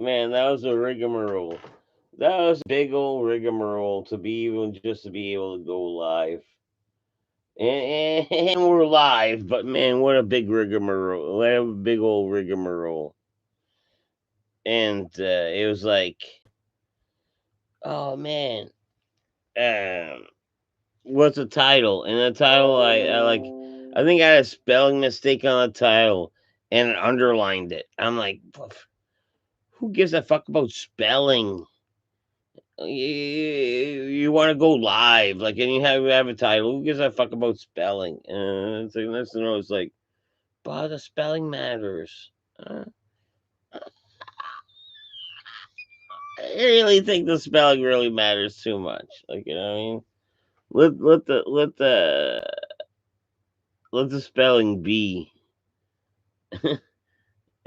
Man, that was a rigmarole. That was big old rigmarole to be even just to be able to go live. And we're live, but man, what a big rigmarole! What a big old rigmarole! And it was like, oh man, um, what's the title? And the title, I like, I think I had a spelling mistake on the title and underlined it. I'm like, who gives a fuck about spelling? You want to go live, like, and you have a title. Who gives a fuck about spelling? It's like, that's you know, it's like, but the spelling matters. Uh, I really think the spelling really matters too much. Like, you know what I mean? Let the spelling be,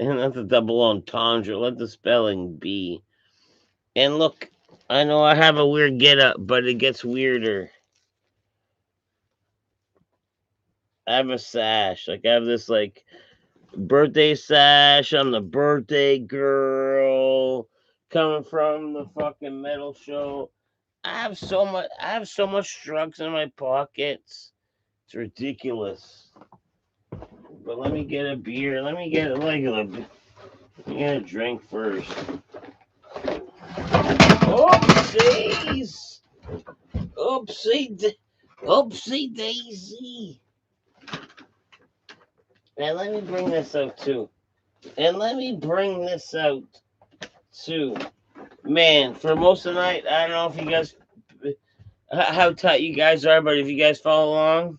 and not the double entendre. Let the spelling be. And look, I know I have a weird get up, but it gets weirder. I have a sash. Like, I have this like birthday sash. I'm the birthday girl coming from the fucking metal show. I have so much drugs in my pockets. It's ridiculous. But let me get a beer. Let me get let me get a drink first. Oopsies! Oopsie daisy. And let me bring this out too. And let me bring this out too. Man, for most of the night, I don't know if you guys how tight you guys are, but if you guys follow along,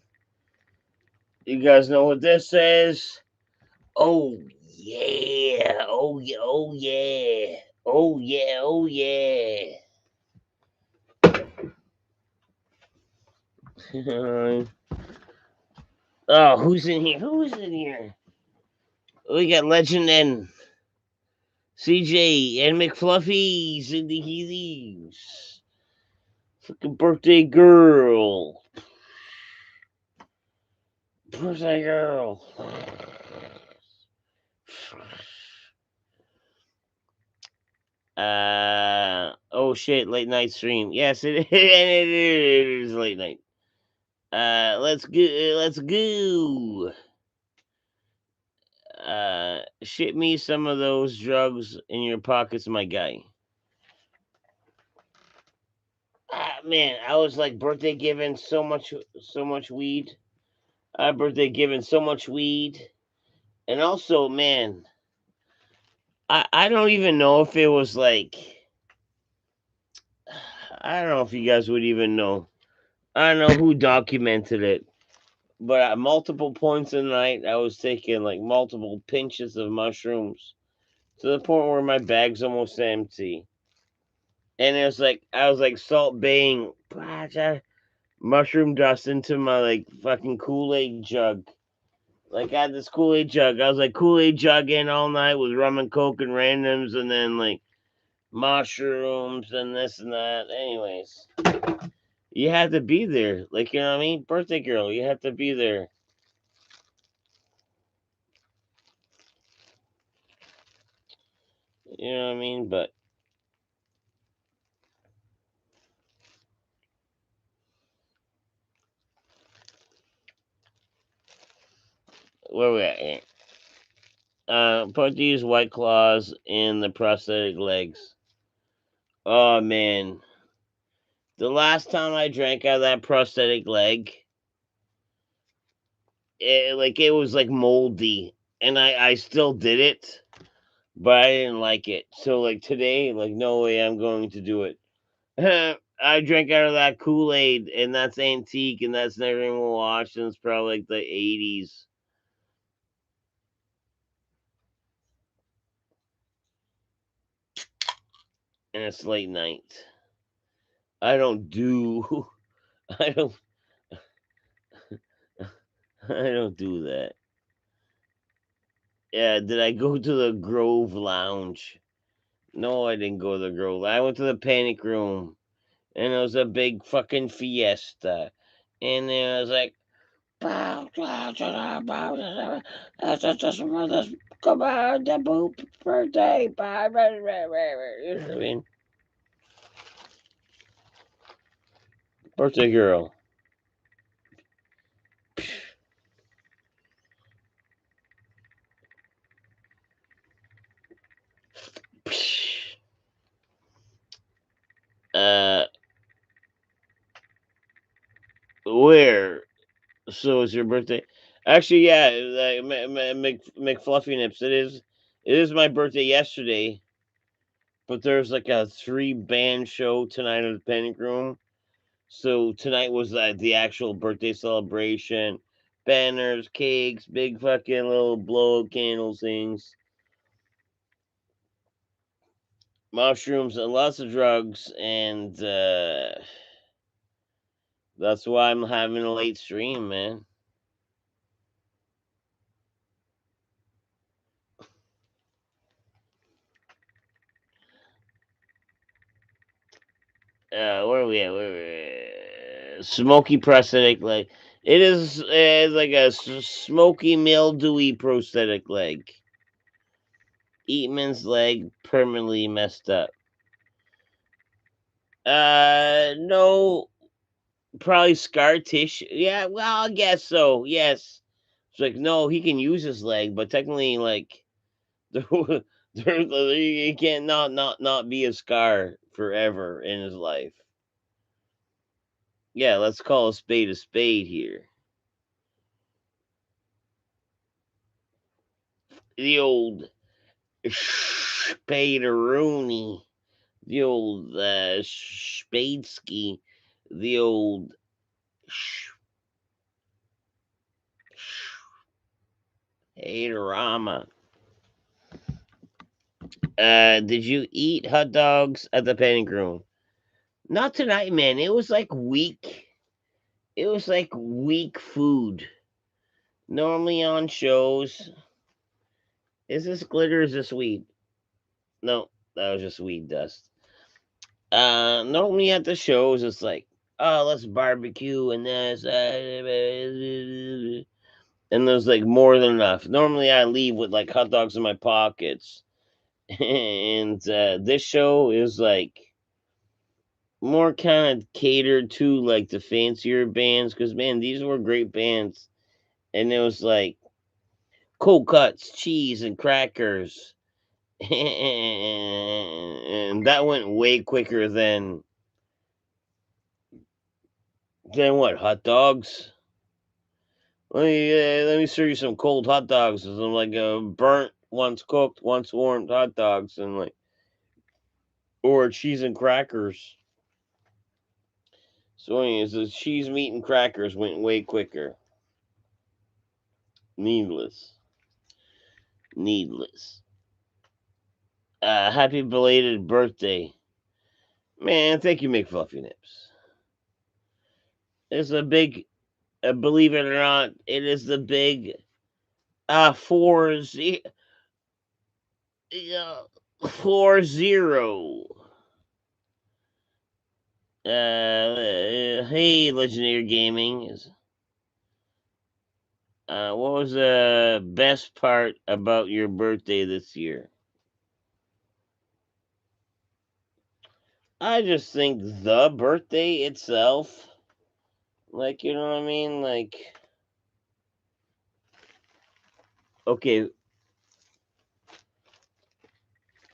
you guys know what this is. Oh yeah, oh yeah, oh yeah, oh yeah, oh yeah. Oh, who's in here? Who's in here? We got Legend and CJ and McFluffy's in the Heathys. Fucking birthday girl. Birthday girl. Oh shit, late night stream. Yes, it is late night. Let's go. Let's go. Ship me some of those drugs in your pockets, my guy. Man, I was like birthday giving so much weed. I birthday giving so much weed, and also, man, I don't even know if it was like, I don't know if you guys would even know. I don't know who documented it, but at multiple points in the night, I was taking like multiple pinches of mushrooms to the point where my bag's almost empty. And it was like I was like salt baying mushroom dust into my like fucking Kool Aid jug. Like I had this Kool Aid jug. I was like Kool Aid jugging all night with rum and coke and randoms, and then like mushrooms and this and that. Anyways, you had to be there. Like, you know what I mean? Birthday girl, you had to be there. You know what I mean? But where we at here? Put these white claws in the prosthetic legs. Oh man, the last time I drank out of that prosthetic leg, it was like moldy, and I still did it, but I didn't like it. So like today, like no way I'm going to do it. I drank out of that Kool Aid, and that's antique, and that's never even washed, and it's probably like the '80s, and it's late night. I don't do, I don't, I don't do that. Yeah, did I go to the Grove Lounge? No, I didn't go to the Grove. I went to the Panic Room, and it was a big fucking fiesta. And then I was like, Come on, the boop birthday. You know what I mean? Birthday girl. Uh, where? So it's your birthday? Actually, yeah, like McFluffy Nips. It is my birthday yesterday, but there's like a 3 band show tonight at the Panic Room. So tonight was the actual birthday celebration. Banners, cakes, big fucking little blow candles things, mushrooms, and lots of drugs, and that's why I'm having a late stream, man. Where are we at? Where are we at? Smoky prosthetic leg. It is like a smoky, mildewy prosthetic leg. Eatman's leg permanently messed up. No, probably scar tissue. Yeah, well, I guess so. Yes. It's like no, he can use his leg, but technically, like, he can't not be a scar forever in his life. Yeah, let's call a spade here. The old Spaderoonie, the old Spadeski, the old Haterama. Did you eat hot dogs at the Panic Room? Not tonight, man. It was like weak. It was like weak food. Normally on shows, is this glitter? Or is this weed? No, that was just weed dust. Normally at the shows, it's like, oh, let's barbecue and this, and there's like more than enough. Normally, I leave with like hot dogs in my pockets, and this show is like more kind of catered to like the fancier bands because man, these were great bands, and it was like cold cuts, cheese, and crackers, and that went way quicker than what hot dogs. Let me serve you some cold hot dogs. Some like burnt, once cooked, once warmed hot dogs, and like or cheese and crackers. So anyways, the cheese, meat, and crackers went way quicker. Needless. Happy belated birthday, man! Thank you, McFluffy Nips. It's a big, believe it or not, it is the big 4-0. 4-0. Hey, Legendary Gaming. What was the best part about your birthday this year? I just think the birthday itself, like, you know what I mean? Like, okay,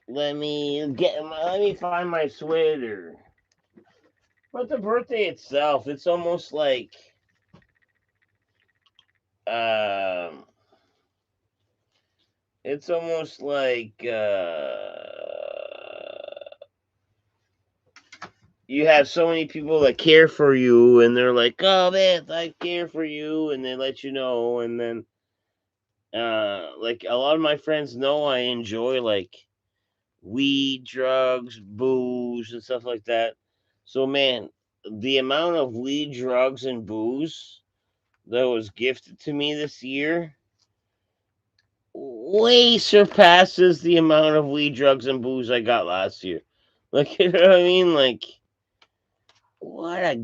let me find my sweater. But the birthday itself, it's almost like, um, it's almost like, you have so many people that care for you, and they're like, "Oh man, I care for you," and they let you know, and then, like a lot of my friends know I enjoy like weed, drugs, booze, and stuff like that. So man, the amount of weed, drugs, and booze that was gifted to me this year way surpasses the amount of weed, drugs, and booze I got last year. Like, you know what I mean? Like, What a I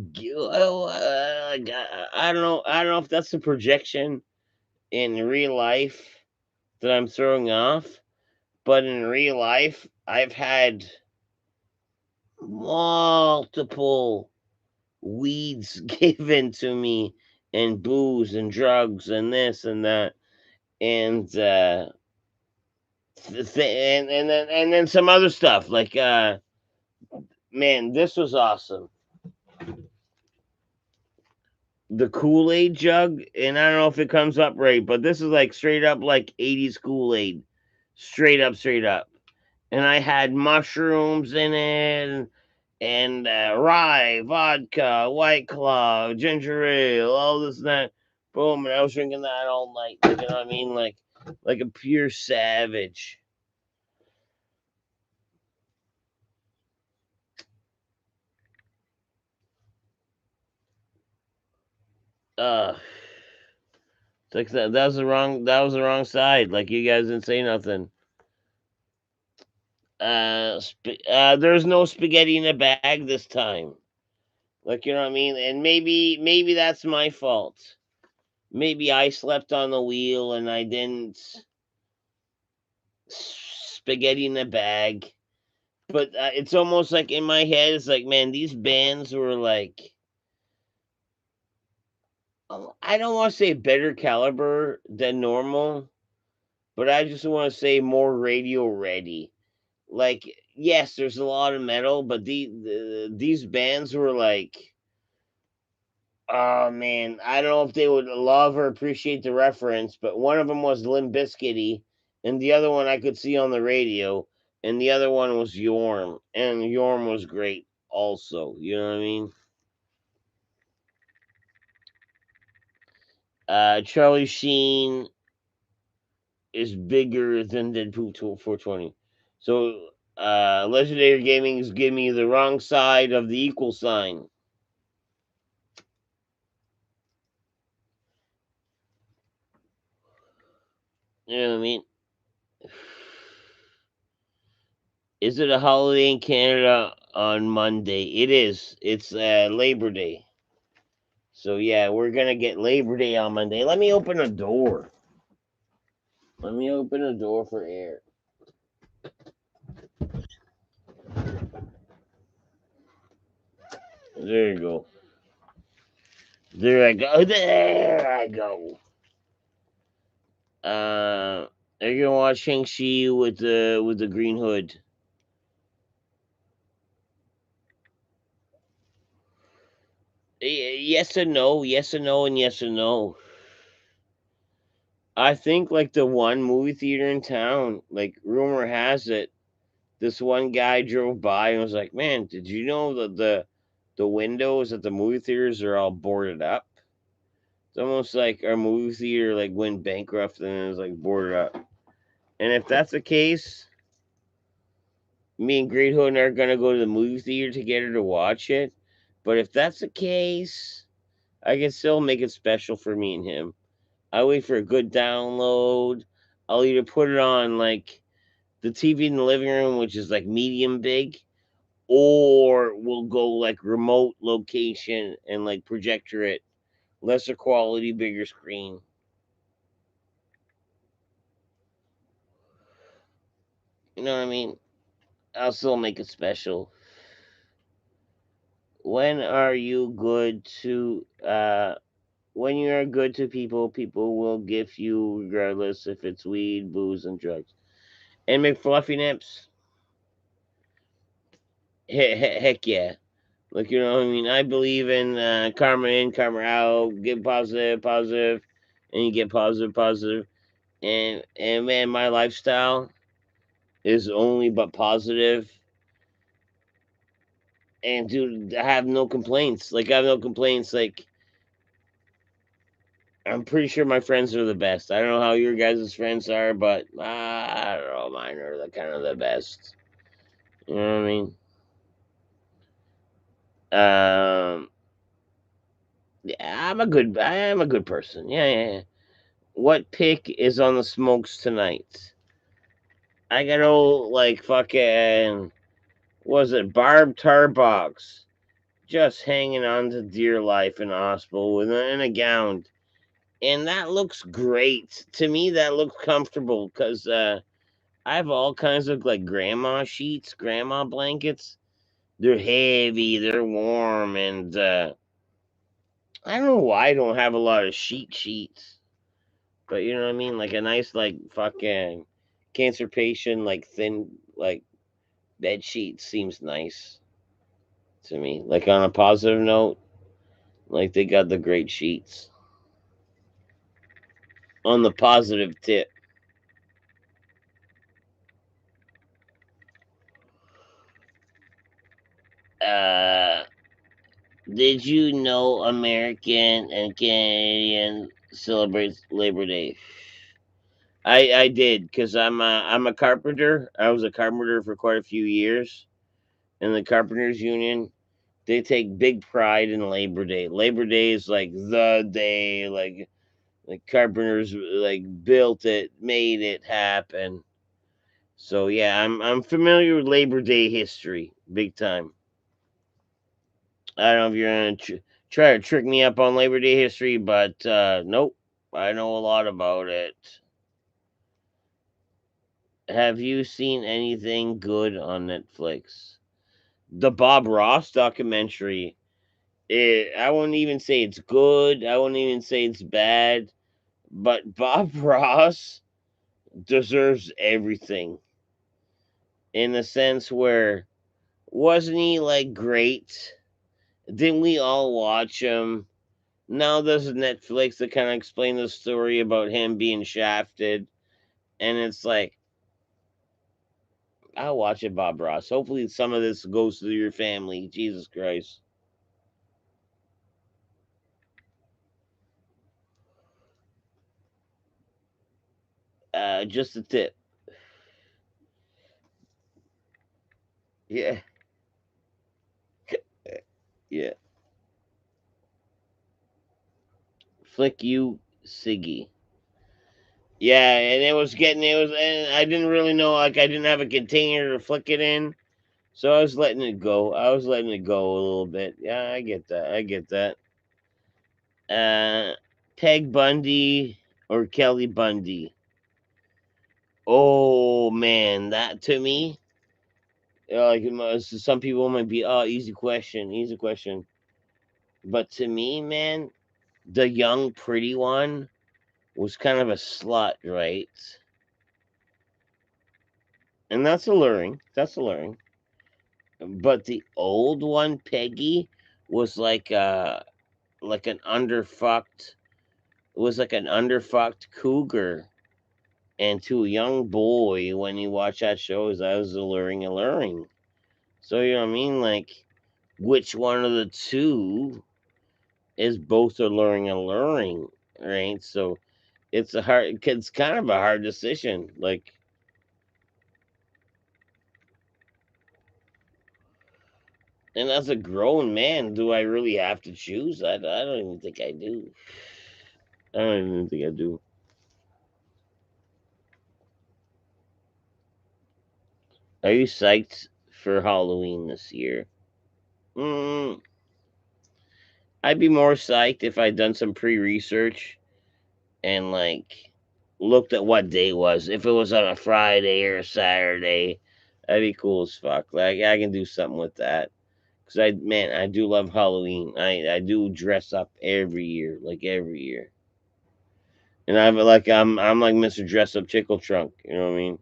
don't know. I don't know if that's a projection in real life that I'm throwing off, but in real life, I've had multiple weeds given to me, and booze and drugs and this and that, and and then some other stuff like man, this was awesome. The Kool-Aid jug, and I don't know if it comes up right, but this is like straight up like 80s Kool-Aid. Straight up. And I had mushrooms in it, and rye, vodka, White Claw, ginger ale, all this and that. Boom, and I was drinking that all night. Like, you know what I mean? Like a pure savage. Uh it's like that was the wrong side. Like you guys didn't say nothing. There's no spaghetti in a bag this time. Like you know what I mean? And maybe that's my fault. Maybe I slept on the wheel and I didn't spaghetti in a bag. But it's almost like in my head, it's like, man, these bands were like, I don't want to say better caliber than normal, but I just want to say more radio ready. Like, yes, there's a lot of metal, but these bands were like, oh man, I don't know if they would love or appreciate the reference, but one of them was Limp Bizkitty, and the other one I could see on the radio, and the other one was Yorm, and Yorm was great also. You know what I mean? Charlie Sheen is bigger than Deadpool 420. So, Legendary Gaming is giving me the wrong side of the equal sign. You know what I mean? Is it a holiday in Canada on Monday? It is. It's Labor Day. So yeah, we're gonna get Labor Day on Monday. Let me open a door. Let me open a door for air. There you go. There I go. There I go. Are you gonna watch Shang-Chi with the green hood? Yes and no, yes and no, and yes and no. I think like the one movie theater in town, like rumor has it, this one guy drove by and was like, "Man, did you know that the windows at the movie theaters are all boarded up?" It's almost like our movie theater like went bankrupt and is like boarded up. And if that's the case, me and Great Hood are gonna go to the movie theater together to watch it. But if that's the case, I can still make it special for me and him. I wait for a good download. I'll either put it on like the TV in the living room, which is like medium big, or we'll go like remote location and like projector it, lesser quality, bigger screen. You know what I mean? I'll still make it special. When are you good to when you are good to people, people will gift you regardless if it's weed, booze, and drugs. And McFluffy nips, heck yeah. Like you know, what I mean, I believe in karma in, karma out. Get positive, positive, and you get positive, positive. And man, my lifestyle is only but positive. And dude, I have no complaints. Like I have no complaints. Like I'm pretty sure my friends are the best. I don't know how your guys' friends are, but I don't know. Mine are the kind of the best. You know what I mean? Um, yeah, I am a good person. Yeah, yeah, yeah. What pick is on the smokes tonight? I got old like fucking was it Barb Tarbox, just hanging on to dear life in a hospital in a gown. And that looks great. To me, that looks comfortable because I have all kinds of like grandma sheets, grandma blankets. They're heavy, they're warm, and I don't know why I don't have a lot of sheets. But you know what I mean? Like a nice, like, fucking cancer patient, like, thin, like, bed sheet seems nice to me. Like, on a positive note, like, they got the great sheets. On the positive tip, uh, did you know American and Canadian celebrates Labor Day? I did because I'm a carpenter. I was a carpenter for quite a few years in the carpenters union. They take big pride in Labor Day. Labor Day is like the day, like carpenters like built it, made it happen. So yeah, I'm familiar with Labor Day history, big time. I don't know if you're gonna try to trick me up on Labor Day history, but nope, I know a lot about it. Have you seen anything good on Netflix? The Bob Ross documentary. I wouldn't even say it's good. I wouldn't even say it's bad. But Bob Ross deserves everything in the sense where wasn't he like great? Didn't we all watch him? Now there's Netflix that kind of explain the story about him being shafted, and it's like I'll watch it, Bob Ross. Hopefully, some of this goes to your family. Jesus Christ. Just a tip. Yeah, yeah. Flick you, Siggy. Yeah, and and I didn't really know, like, I didn't have a container to flick it in, so I was letting it go. I was letting it go a little bit. Yeah, I get that. I get that. Uh, Peg Bundy or Kelly Bundy? Oh man, that to me, like, some people might be, oh, easy question. But to me, man, the young pretty one was kind of a slut, right? And that's alluring. That's alluring. But the old one, Peggy, was like an underfucked was like an underfucked cougar. And to a young boy, when you watch that show, that was alluring. So you know what I mean? Like, which one of the two is both alluring, right? So it's kind of a hard decision. Like, and as a grown man, do I really have to choose? I don't even think I do. I don't even think I do. Are you psyched for Halloween this year? Mm, I'd be more psyched if I'd done some pre-research and like looked at what day it was. If it was on a Friday or a Saturday, that'd be cool as fuck. Like, I can do something with that. Cause I do love Halloween. I do dress up every year, like every year. And I'm like Mr. Dress Up Chickle Trunk. You know what I mean?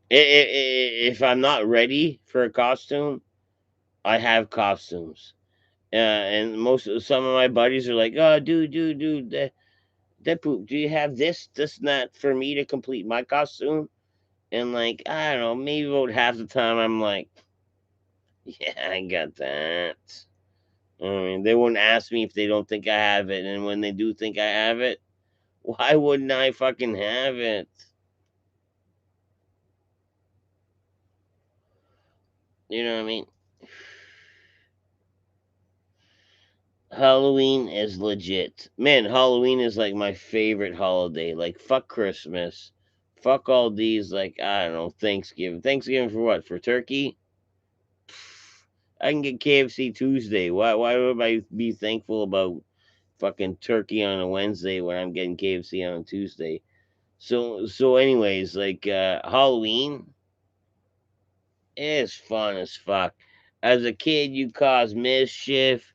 If I'm not ready for a costume, I have costumes. And some of my buddies are like, "Oh, dude, that poop. Do you have this, and that for me to complete my costume?" And like, I don't know, maybe about half the time I'm like, "Yeah, I got that." I mean, they wouldn't ask me if they don't think I have it, and when they do think I have it, why wouldn't I fucking have it? You know what I mean? Halloween is legit. Man, Halloween is like my favorite holiday. Like, fuck Christmas. Fuck all these, like, I don't know, Thanksgiving. Thanksgiving for what? For turkey? I can get KFC Tuesday. Why would I be thankful about fucking turkey on a Wednesday when I'm getting KFC on a Tuesday? So anyways, like Halloween is fun as fuck. As a kid, you cause mischief.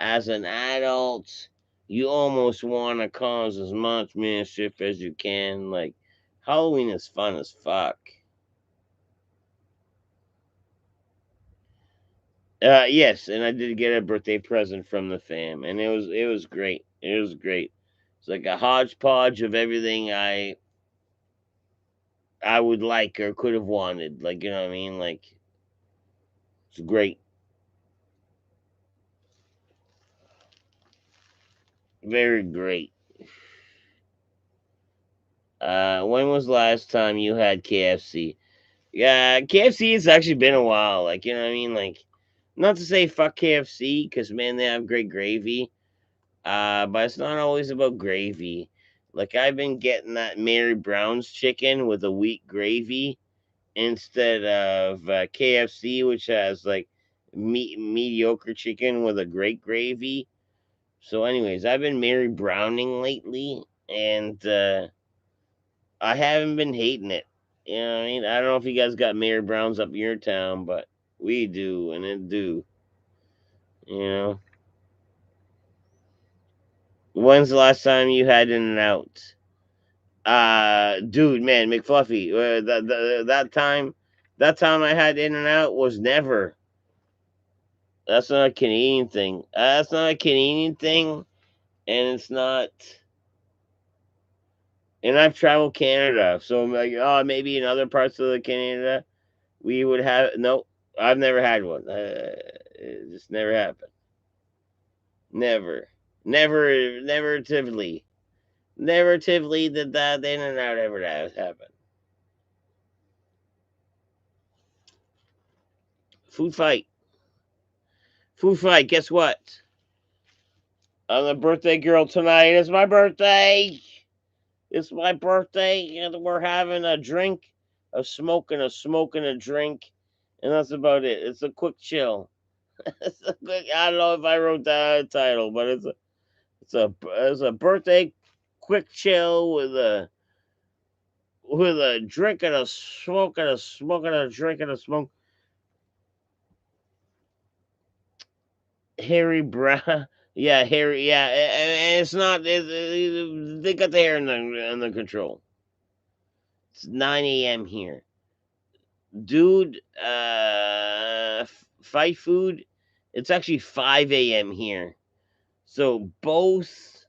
As an adult, you almost want to cause as much mischief as you can. Like Halloween is fun as fuck. Yes, and I did get a birthday present from the fam, and it was great. It was great. It's like a hodgepodge of everything I would like or could have wanted. Like you know what I mean? Like it's great, very great. When was the last time you had KFC? Yeah, KFC has actually been a while. Like you know what I mean? Like not to say fuck KFC because man, they have great gravy. But it's not always about gravy. Like I've been getting that Mary Brown's chicken with a wheat gravy instead of KFC, which has like mediocre chicken with a great gravy. So, anyways, I've been Mary Browning lately, and I haven't been hating it. You know what I mean? I don't know if you guys got Mary Browns up your town, but we do, and it do. You know, when's the last time you had In and Out? Dude, man, McFluffy. That time I had In and Out was never. That's not a Canadian thing. That's not a Canadian thing, and it's not. And I've traveled Canada, so I'm like, oh, maybe in other parts of the Canada we would have. No, I've never had one. It just never happened. Never, never tively did that In and Out ever happen. Food fight, food fight. Guess what? I'm the birthday girl tonight. It's my birthday. It's my birthday, and we're having a drink, a smoke, and a drink, and that's about it. It's a quick chill. I don't know if I wrote that title, but it's a birthday quick chill with a drink and a smoke and a smoke and a drink and a smoke. Harry Brown. Yeah, Harry. Yeah, and it's not. They got the hair under control. It's 9 a.m. here, dude. Fight food. It's actually 5 a.m. here, so both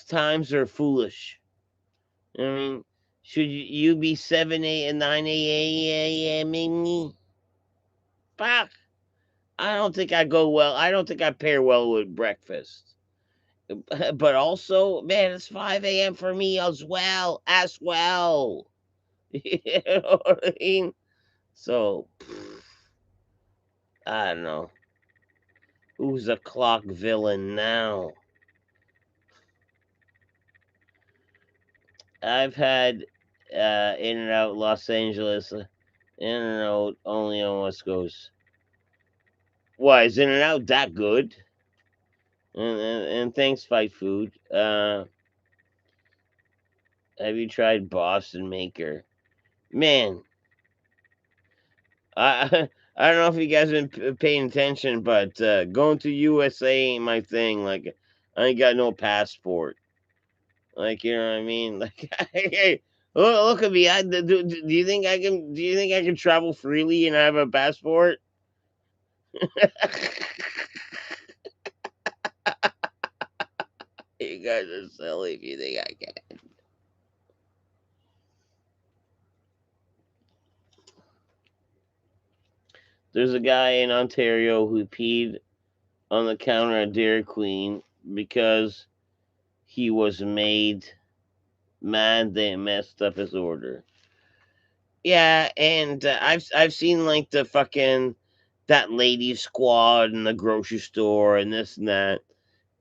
times are foolish. I mean, should you be 7 and 9 a.m. Fuck. I don't think I go well. I don't think I pair well with breakfast. But also, man, it's 5 a.m. for me as well. As well. You know what I mean? So, I don't know. Who's a clock villain now? I've had In and Out Los Angeles, In and Out only on West Coast. Why is In and Out that good? And thanks, Fight Food. Have you tried Boston Maker? Man, I I don't know if you guys been paying attention, but going to USA ain't my thing. Like, I ain't got no passport. Like, you know what I mean? Like, hey, look at me. Do you think I can? Do you think I can travel freely and I have a passport? You guys are silly if you think I can. There's a guy in Ontario who peed on the counter at Dairy Queen because he was made mad they messed up his order. Yeah, and I've seen like the fucking that lady squad in the grocery store and this and that.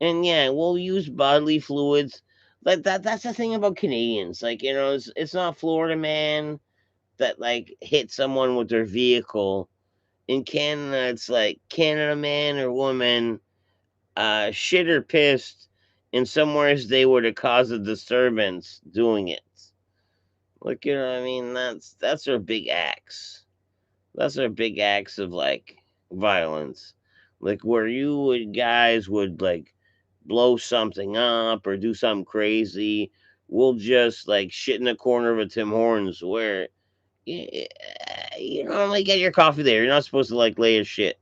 And yeah, we'll use bodily fluids. Like that's the thing about Canadians. Like, it's not Florida man that like hit someone with their vehicle. in Canada, it's like Canada man or woman, shit or pissed, and somewheres they were to cause a disturbance doing it. Like, you know what I mean? That's their big acts. That's their big acts of like violence. Like where you would guys would like blow something up or do something crazy. We'll just like shit in the corner of a Tim Hortons where you normally get your coffee there. You're not supposed to like lay a shit.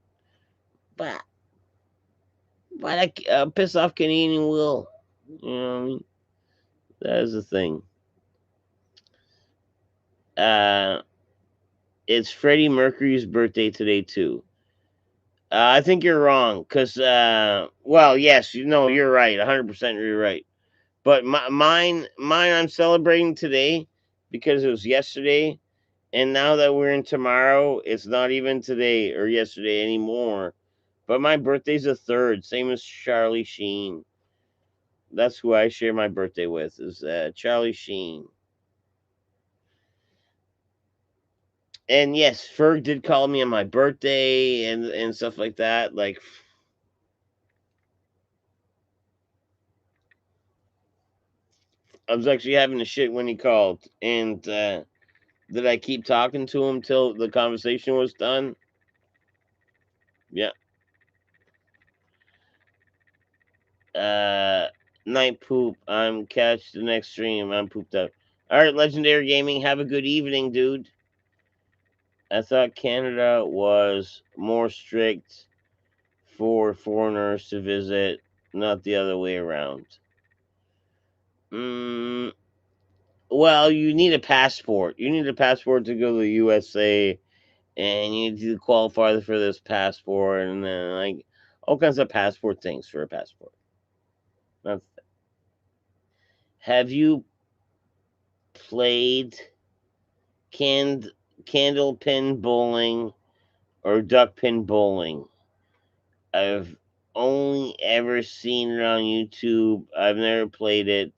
But a piss off Canadian will. You know what I mean? That is the thing. Uh, it's Freddie Mercury's birthday today too. I think you're wrong, cause well, yes, you know you're right, 100%. You're right. But mine, I'm celebrating today because it was yesterday, and now that we're in tomorrow, it's not even today or yesterday anymore. But my birthday's the third, same as Charlie Sheen. That's who I share my birthday with, is Charlie Sheen. And yes, Ferg did call me on my birthday and stuff like that. Like, I was actually having a shit when he called, and did I keep talking to him till the conversation was done? Yeah. Uh, Night poop. I'm catch the next stream. I'm pooped up. All right, Legendary Gaming. Have a good evening, dude. I thought Canada was more strict for foreigners to visit, not the other way around. Mm, well, you need a passport. You need a passport to go to the USA, and you need to qualify for this passport, and then like all kinds of passport things for a passport. That's, have you played canned candle pin bowling or duck pin bowling? I've only ever seen it on YouTube. I've never played it.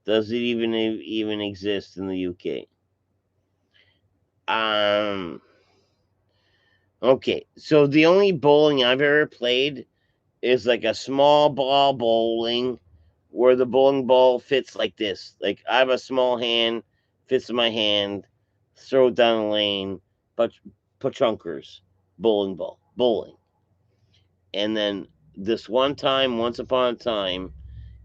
Does it even exist in the UK? Um. Okay, so the only bowling I've ever played is like a small ball bowling where the bowling ball fits like this. Like I have a small hand, fits in my hand, throw it down the lane, but chunkers, bowling ball, bowling. And then this one time, once upon a time,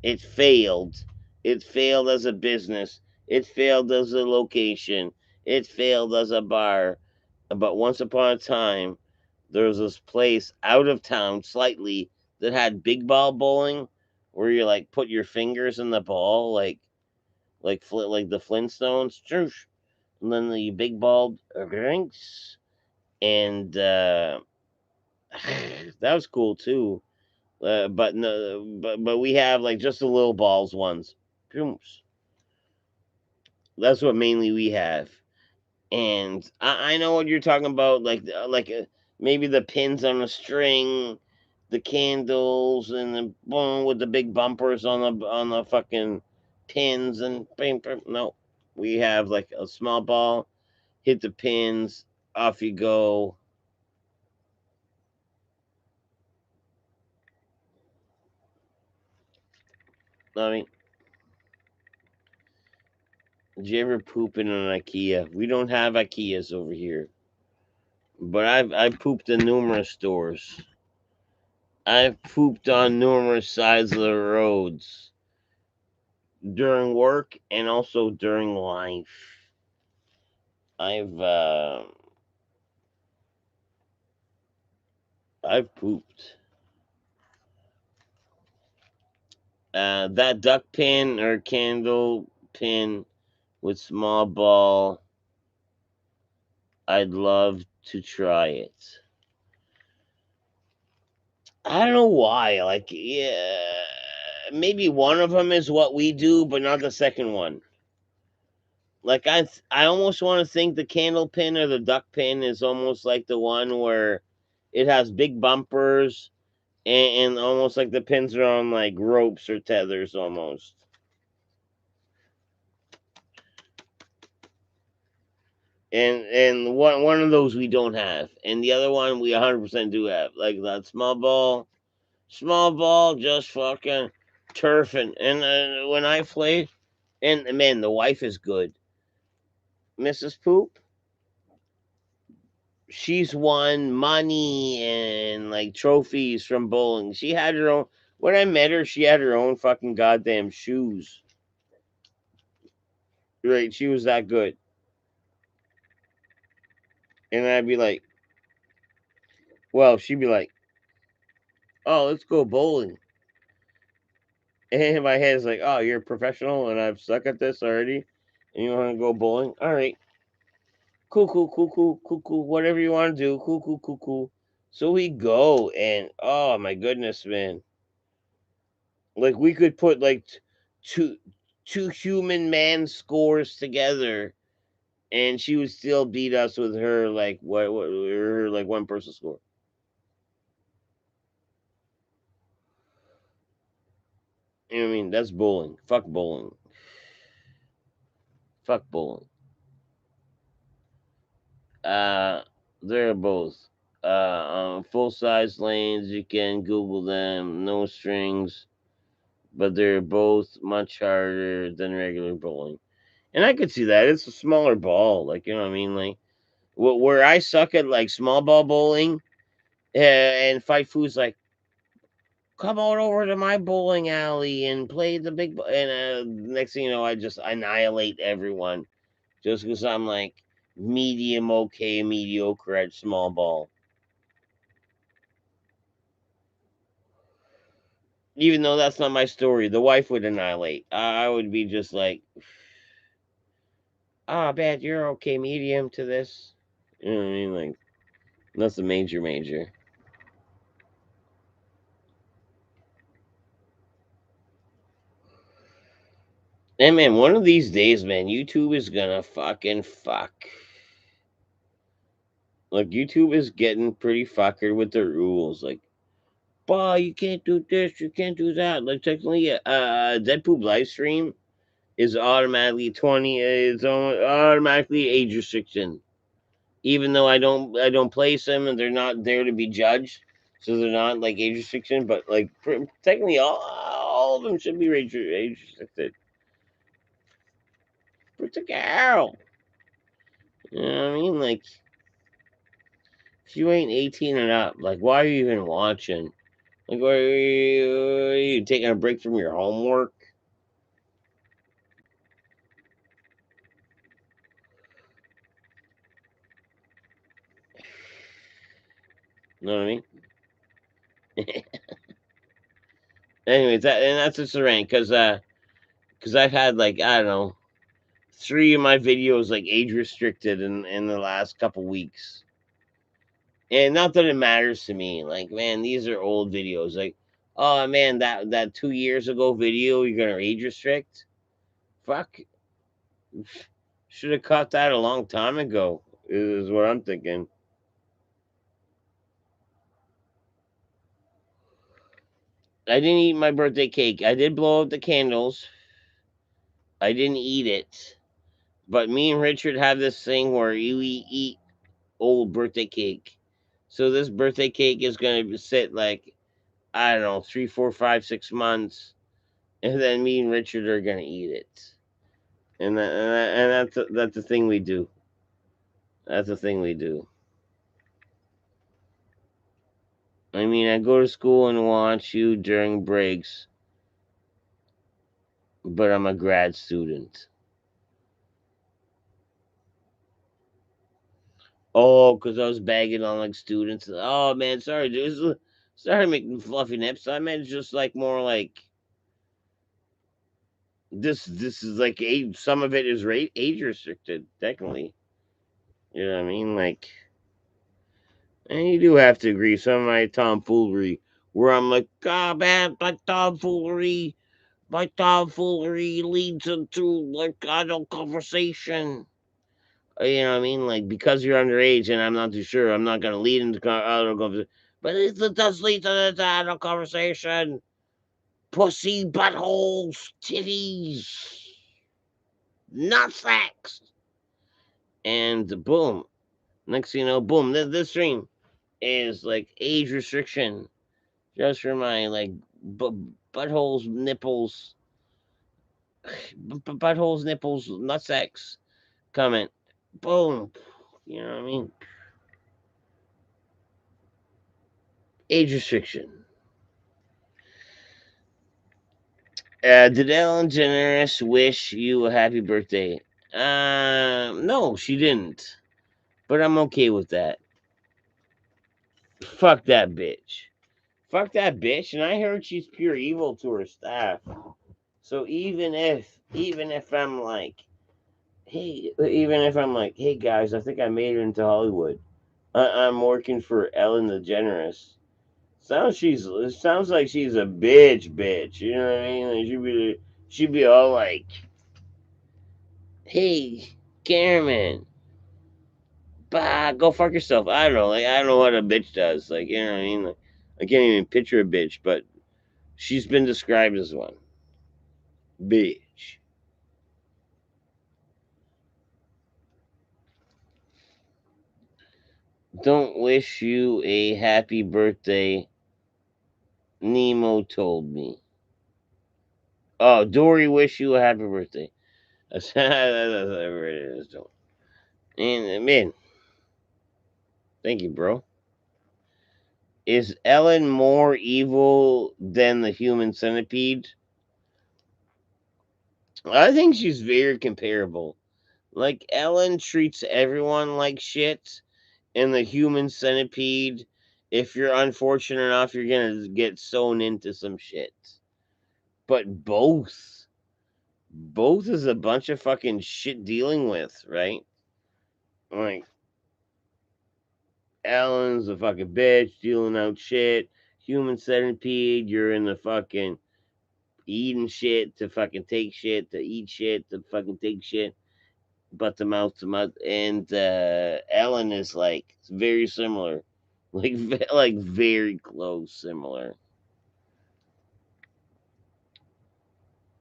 it failed. It failed as a business. It failed as a location. It failed as a bar. But once upon a time, there was this place out of town slightly that had big ball bowling where you like put your fingers in the ball like the Flintstones, and then the big ball drinks, and that was cool too. But no, but we have like just the little balls ones. That's what mainly we have. And I know what you're talking about, maybe the pins on a string, the candles, and the boom with the big bumpers on the fucking pins and bing, bing. No, we have like a small ball, hit the pins, off you go. I mean, did you ever poop in an IKEA? We don't have IKEAs over here, but I've pooped in numerous stores. I've pooped on numerous sides of the roads during work and also during life. I've uh, I've pooped. That duck pin or candle pin with small ball, I'd love to try it. I don't know why. Like, yeah, maybe one of them is what we do, but not the second one. Like I almost want to think the candle pin or the duck pin is almost like the one where it has big bumpers and almost like the pins are on like ropes or tethers almost. And one of those we don't have, and the other one we 100% do have, like that small ball, just fucking turfing. And when I play, and man, the wife is good, Mrs. Poop. She's won money and like trophies from bowling. She had her own. When I met her, she had her own fucking goddamn shoes. Right, she was that good. And I'd be like, well, she'd be like, oh, let's go bowling. And in my head is like, oh, you're a professional and I've suck at this already, and you want to go bowling? All right, cool, whatever you want to do, cool. So we go, and oh my goodness, man, like we could put like two two human man scores together, and she would still beat us with her like what her like one person score. You know what I mean? That's bowling. Fuck bowling. Fuck bowling. Uh, they're both full size lanes. You can Google them. No strings, but they're both much harder than regular bowling. And I could see that it's a smaller ball. Like you know what I mean? Like where I suck at like small ball bowling, and Fight Food's like, come on over to my bowling alley and play the big. And next thing you know, I just annihilate everyone just because I'm like medium okay, mediocre at small ball. Even though that's not my story, the wife would annihilate. I would be just like, ah, bad, you're okay, medium to this. You know what I mean? Like, that's a major. And man, one of these days, man, YouTube is gonna fucking fuck. Like, YouTube is getting pretty fucker with the rules. Like, bah, you can't do this, you can't do that. Like, technically, Deadpool live stream is automatically 20, is automatically age restriction. Even though I don't place them and they're not there to be judged, so they're not like age restriction. But like technically, all of them should be age restricted. What's a girl? You know what I mean? Like if you ain't 18 and up, like why are you even watching? Like why are you taking a break from your homework? You know what I mean? Anyways, that's just a rant because I've had like I don't know 3 of my videos like age restricted in the last couple weeks. And not that it matters to me. Like, man, these are old videos. Like, oh man, that 2 years ago video you're gonna age restrict? Fuck, should have caught that a long time ago. Is what I'm thinking. I didn't eat my birthday cake. I did blow out the candles. I didn't eat it. But me and Richard have this thing where you eat old birthday cake. So this birthday cake is gonna sit like I don't know 3, 4, 5, 6 months, and then me and Richard are gonna eat it. And that's the thing we do. That's the thing we do. I mean, I go to school and watch you during breaks, but I'm a grad student. Oh, because I was bagging on like students. Oh man, sorry, dude. Sorry, making fluffy nips. I meant just like more like this. This is like age. Some of it is age restricted, technically. You know what I mean? Like, and you do have to agree. Some of my tomfoolery, where I'm like, God, man, my tomfoolery leads into like adult conversation. You know what I mean? Like because you're underage and I'm not too sure, I'm not gonna lead into adult conversation. But it does lead to the adult conversation. Pussy, buttholes, titties, nut sacks. And boom, next thing you know, boom, this stream is like age restriction just for my like buttholes, nipples, buttholes, nipples, nutsack comment. Boom. You know what I mean? Age restriction. Did Ellen DeGeneres wish you a happy birthday? No, she didn't. But I'm okay with that. Fuck that bitch. Fuck that bitch. And I heard she's pure evil to her staff. So even if I'm like, hey guys, I think I made it into Hollywood. I'm working for Ellen DeGeneres. Sounds like she's a bitch. You know what I mean? Like she'd be all like, "Hey, Cameron, bah, go fuck yourself." I don't know. Like I don't know what a bitch does. Like you know what I mean? Like, I can't even picture a bitch, but she's been described as one. Bitch. Don't wish you a happy birthday. Nemo told me. Oh, Dory, wish you a happy birthday. That's whatever it is. And man, thank you, bro. Is Ellen more evil than the human centipede? I think she's very comparable. Like Ellen treats everyone like shit, and the human centipede, if you're unfortunate enough, you're gonna get sewn into some shit. But both is a bunch of fucking shit dealing with, right? Like Ellen's a fucking bitch dealing out shit. Human centipede, you're in the fucking eating shit to fucking take shit to eat shit to fucking take shit, but the mouth to mouth. And Ellen is like very similar, like like very close similar.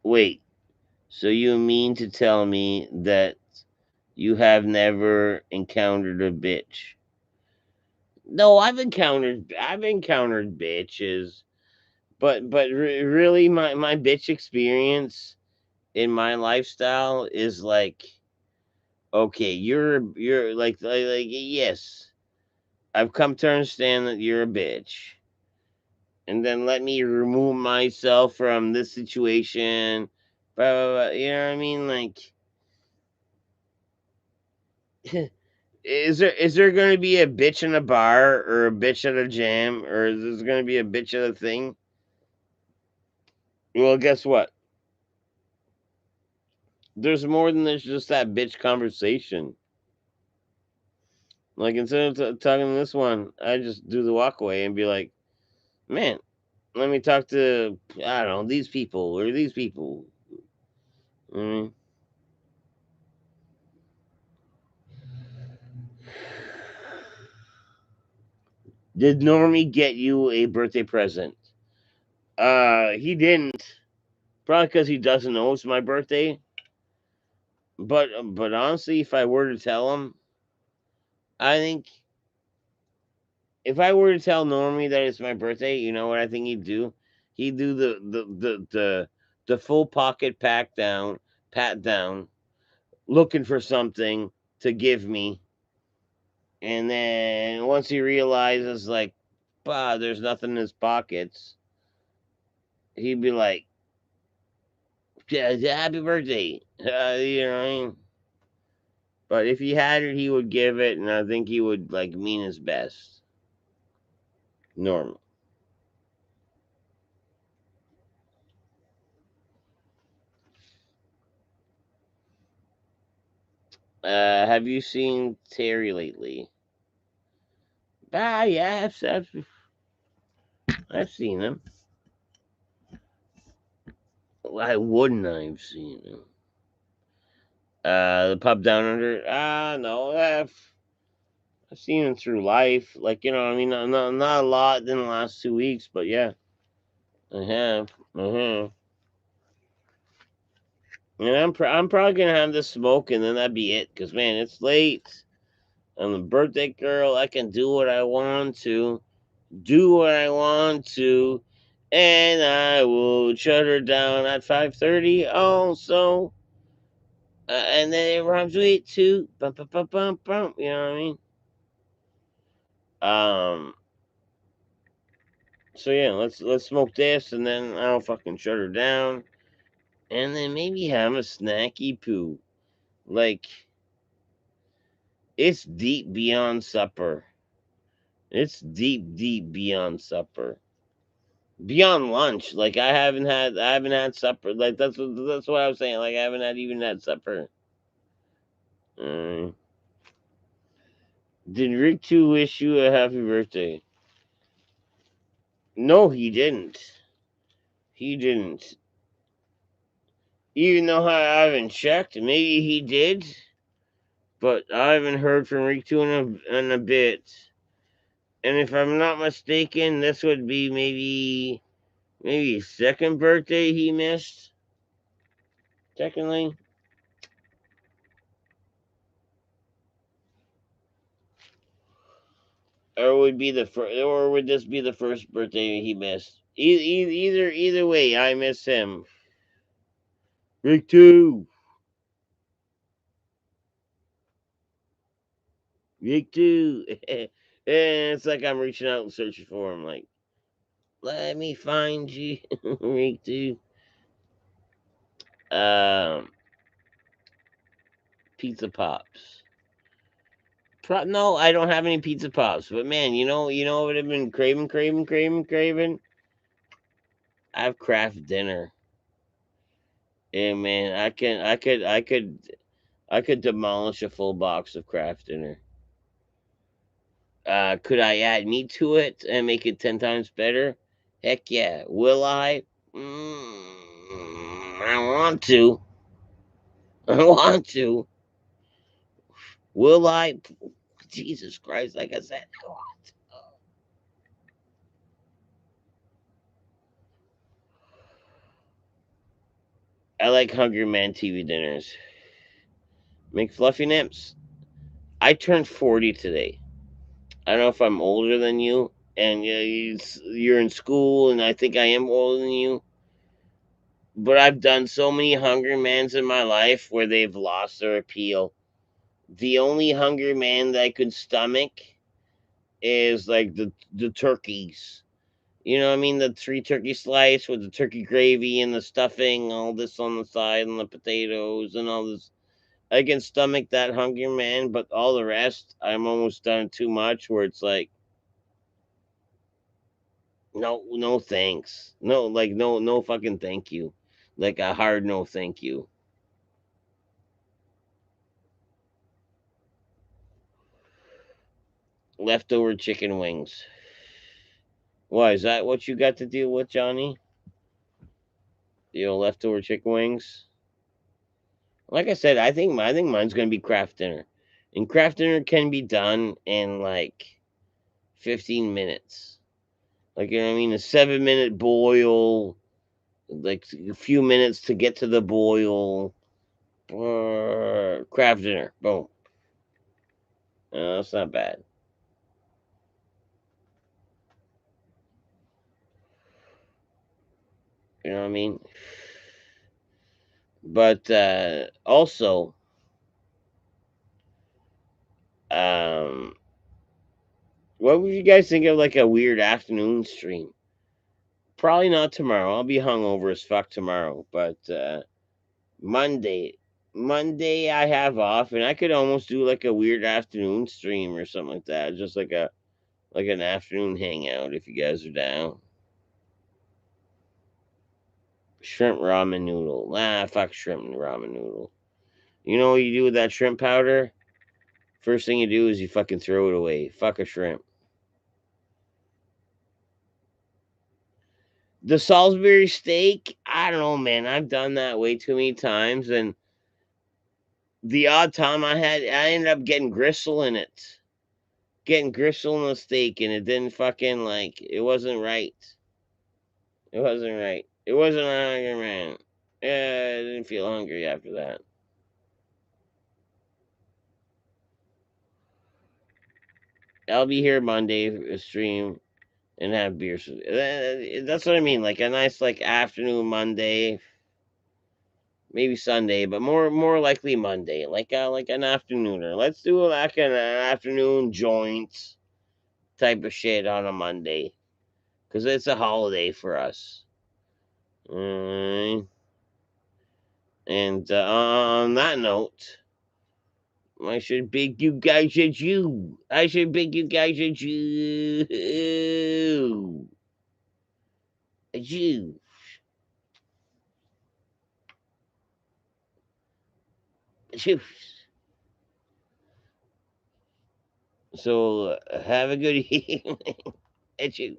Wait, so you mean to tell me that you have never encountered a bitch? No, I've encountered bitches, but really my bitch experience in my lifestyle is like, okay, you're like yes, I've come to understand that you're a bitch, and then let me remove myself from this situation. Blah, blah, blah, you know what I mean? Like, is there going to be a bitch in a bar or a bitch at a jam or is there going to be a bitch at a thing? Well, guess what? There's more than there's just that bitch conversation. Like instead of talking to this one, I just do the walkway and be like, man, let me talk to I don't know these people or these people. Mm. Did Normie get you a birthday present? He didn't. Probably because he doesn't know it's my birthday. But honestly, if I were to tell him, I think if I were to tell Normie that it's my birthday, you know what I think he'd do? He'd do the full pocket pat down, looking for something to give me, and then once he realizes like, bah, there's nothing in his pockets, he'd be like, yeah, happy birthday, you know what I mean? But if he had it, he would give it, and I think he would like mean his best. Normal. Have you seen Terry lately? Yeah, I've seen him. Why wouldn't I have seen him? The pub down under. No, I've seen him through life. Like I mean, not a lot in the last 2 weeks, but yeah, I have. And I'm probably gonna have this smoke, and then that'd be it. Cause man, it's late. I'm the birthday girl. I can do what I want to, and I will shut her down at 5:30. Also, and then it rhymes with it too. Bum, bum, bum, bum, bum. You know what I mean? Um. So yeah, let's smoke this, and then I'll fucking shut her down, and then maybe have a snacky poo. Like it's deep beyond supper. It's deep, deep beyond supper. Beyond lunch. Like I haven't had supper. Like that's what I was saying. Like I haven't even had supper. Uh, did Rick 2 wish you a happy birthday? No, he didn't. He didn't. Even though I haven't checked, maybe he did, but I haven't heard from Rick 2 in a bit. And if I'm not mistaken, this would be maybe his second birthday he missed. Technically, or would this be the first birthday he missed? Either way, I miss him. Rick 2, Rick 2, and it's like I'm reaching out and searching for him. Like, let me find you, Rick 2. Um, Pizza Pops. No, I don't have any pizza pops. But man, what I've been craving. I have craft dinner. And man, I could demolish a full box of craft dinner. Could I add meat to it and make it 10 times better? Heck yeah. Will I? I want to. I want to. Will I? Jesus Christ! Like I said, I want to. I like Hungry Man TV dinners. Make fluffy nips. I turned 40 today. I don't know if I'm older than you, and you're in school, and I think I am older than you. But I've done so many Hungry Mans in my life where they've lost their appeal. The only Hungry Man that I could stomach is like the turkeys. You know what I mean? The three turkey slice with the turkey gravy and the stuffing, all this on the side, and the potatoes and all this. I can stomach that Hungry Man, but all the rest, I'm almost done too much. Where it's like, no, no, thanks. No, like no fucking thank you. Like a hard no, thank you. Leftover chicken wings. Why is that what you got to deal with, Johnny? Leftover chicken wings. Like I said, I think mine's gonna be craft dinner, and craft dinner can be done in like 15 minutes. Like you know what I mean, a 7 minute boil, like a few minutes to get to the boil. Craft dinner, boom. That's not bad. You know what I mean? But also, um, what would you guys think of like a weird afternoon stream? Probably not tomorrow. I'll be hungover as fuck tomorrow. But Monday, Monday I have off, and I could almost do like a weird afternoon stream or something like that. Just like an afternoon hangout if you guys are down. Shrimp ramen noodle. Fuck shrimp ramen noodle. You know what you do with that shrimp powder? First thing you do is you fucking throw it away. Fuck a shrimp. The Salisbury steak, I don't know, man. I've done that way too many times, and the odd time I ended up getting gristle in it. Getting gristle in the steak, and it didn't fucking like. It wasn't right. It wasn't right. It wasn't a Hungry Man. I didn't feel hungry after that. I'll be here Monday stream and have beers. That's what I mean. Like a nice like afternoon Monday, maybe Sunday, but more likely Monday. Like an afternooner. Let's do like an afternoon joint type of shit on a Monday because it's a holiday for us. Mm, and on that note, I should big you guys a Jew. I should big you guys a Jew. A Jew. A Jew. So have a good evening. A Jew.